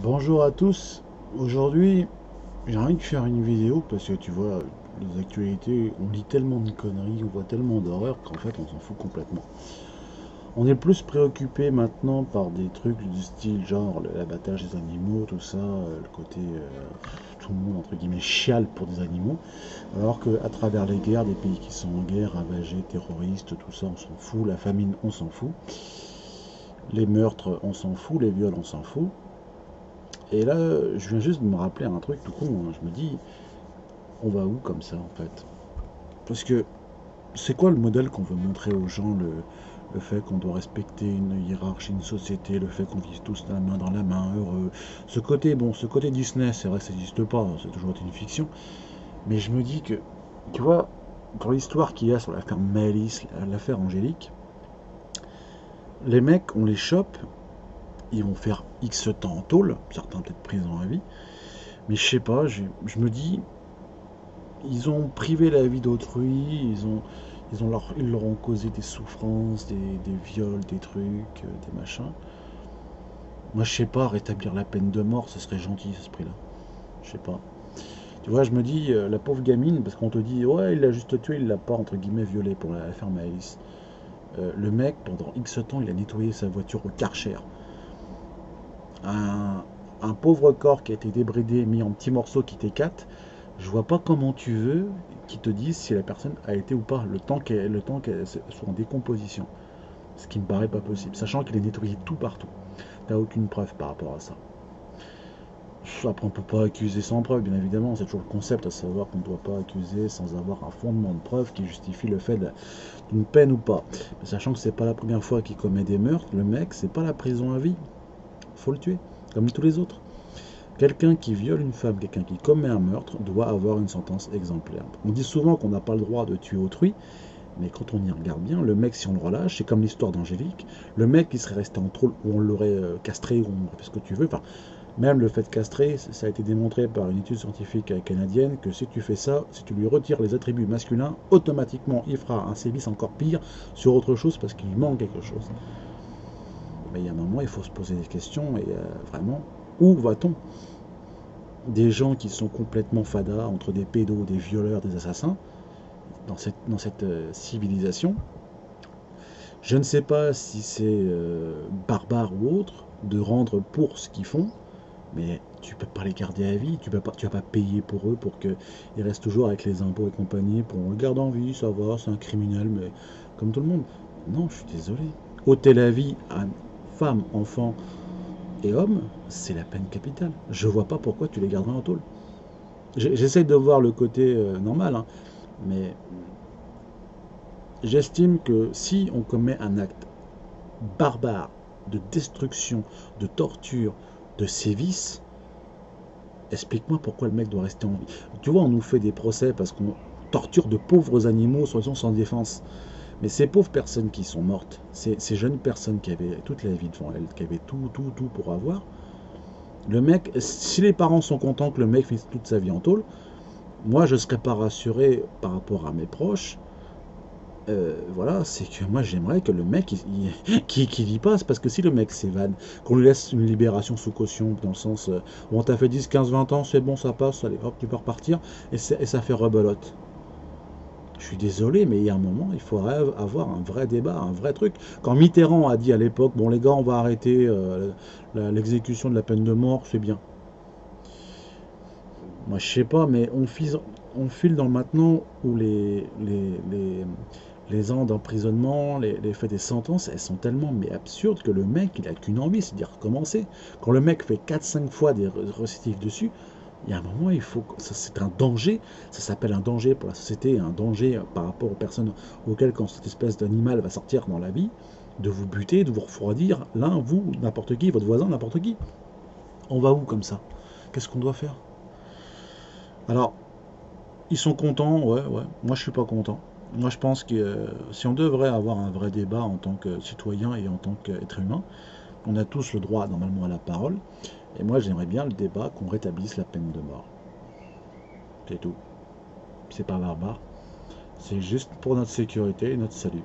Bonjour à tous. Aujourd'hui, j'ai envie de faire une vidéo parce que tu vois, les actualités, on lit tellement de conneries, on voit tellement d'horreurs qu'en fait on s'en fout complètement. On est plus préoccupé maintenant par des trucs du style genre l'abattage des animaux, tout ça, le côté tout le monde entre guillemets chiale pour des animaux, alors qu'à travers les guerres, des pays qui sont en guerre, ravagés, terroristes, tout ça, on s'en fout, la famine, on s'en fout, les meurtres, on s'en fout, les viols, on s'en fout. Et là, je viens juste de me rappeler un truc tout con, hein. Je me dis, on va où comme ça en fait? Parce que c'est quoi le modèle qu'on veut montrer aux gens, le fait qu'on doit respecter une hiérarchie, une société, le fait qu'on vise tous la main dans la main, heureux. Ce côté, bon, ce côté Disney, c'est vrai que ça n'existe pas, c'est toujours été une fiction. Mais je me dis que, tu vois, pour l'histoire qu'il y a sur l'affaire Maëlys, l'affaire Angélique, les mecs, on les chope, ils vont faire X temps en tôle, certains peut-être prison à vie, mais je sais pas, je me dis, ils ont privé la vie d'autrui, ils leur ont causé des souffrances, des viols, des trucs, des machins. Moi, je sais pas, rétablir la peine de mort, ce serait gentil, ce prix-là. Je sais pas. Tu vois, je me dis, la pauvre gamine, parce qu'on te dit, ouais, il l'a juste tué, il l'a pas, entre guillemets, violé pour la faire Maëlys. Le mec, pendant X temps, il a nettoyé sa voiture au Karcher. Un, un pauvre corps qui a été débridé, mis en petits morceaux qui t'écatent, je vois pas comment tu veux qu'ils te disent si la personne a été ou pas, le temps qu'elle soit en décomposition. Ce qui me paraît pas possible, sachant qu'il est nettoyé tout partout. T'as aucune preuve par rapport à ça. Après, on peut pas accuser sans preuve, bien évidemment, c'est toujours le concept, à savoir qu'on ne doit pas accuser sans avoir un fondement de preuve qui justifie le fait d'une peine ou pas. Mais sachant que c'est pas la première fois qu'il commet des meurtres, le mec, c'est pas la prison à vie. Faut le tuer, comme tous les autres. Quelqu'un qui viole une femme, quelqu'un qui commet un meurtre, doit avoir une sentence exemplaire. On dit souvent qu'on n'a pas le droit de tuer autrui, mais quand on y regarde bien, le mec, si on le relâche, c'est comme l'histoire d'Angélique, le mec qui serait resté en tôle, ou on l'aurait castré, ou on aurait fait ce que tu veux, enfin, même le fait de castrer, ça a été démontré par une étude scientifique canadienne que si tu fais ça, si tu lui retires les attributs masculins, automatiquement il fera un sévice encore pire sur autre chose parce qu'il manque quelque chose. Mais il y a un moment, il faut se poser des questions et vraiment, où va-t-on? Des gens qui sont complètement fadas, entre des pédos, des violeurs, des assassins, dans cette civilisation. Je ne sais pas si c'est barbare ou autre de rendre pour ce qu'ils font, mais tu peux pas les garder à vie, tu vas pas payer pour eux pour qu'ils restent toujours avec les impôts et compagnie, pour on le garde en vie, ça va, c'est un criminel, mais comme tout le monde. Non, je suis désolé. Ôter la vie à femme, enfant et homme, c'est la peine capitale. Je vois pas pourquoi tu les garderais en tôle. J'essaie de voir le côté normal, hein, mais j'estime que si on commet un acte barbare de destruction, de torture, de sévices, explique-moi pourquoi le mec doit rester en vie. Tu vois, on nous fait des procès parce qu'on torture de pauvres animaux, soi-disant sans défense. Mais ces pauvres personnes qui sont mortes, ces jeunes personnes qui avaient toute la vie devant elles, qui avaient tout pour avoir, le mec, si les parents sont contents que le mec finisse toute sa vie en tôle, moi je ne serais pas rassuré par rapport à mes proches. Voilà, c'est que moi j'aimerais que le mec qu'il y passe, parce que si le mec s'évade, qu'on lui laisse une libération sous caution, dans le sens bon, t'as fait 10, 15, 20 ans, c'est bon, ça passe, allez hop, tu peux repartir, et ça fait rebelote. Je suis désolé, mais il y a un moment, il faudrait avoir un vrai débat, un vrai truc. Quand Mitterrand a dit à l'époque, bon les gars, on va arrêter l'exécution de la peine de mort, c'est bien. Moi je sais pas, mais on file dans le maintenant où les ans d'emprisonnement, les faits des sentences, elles sont tellement mais absurdes que le mec, il a qu'une envie, c'est d'y recommencer. Quand le mec fait 4-5 fois des récidives dessus, il y a un moment, il faut, c'est un danger, ça s'appelle un danger pour la société, un danger par rapport aux personnes auxquelles, quand cette espèce d'animal va sortir dans la vie, de vous buter, de vous refroidir, l'un, vous, n'importe qui, votre voisin, n'importe qui. On va où comme ça? Qu'est-ce qu'on doit faire? Alors, ils sont contents, ouais, ouais. Moi, je suis pas content. Moi, je pense que si on devrait avoir un vrai débat en tant que citoyen et en tant qu'être humain, on a tous le droit normalement à la parole. Et moi, j'aimerais bien le débat qu'on rétablisse la peine de mort. C'est tout. C'est pas barbare. C'est juste pour notre sécurité et notre salut.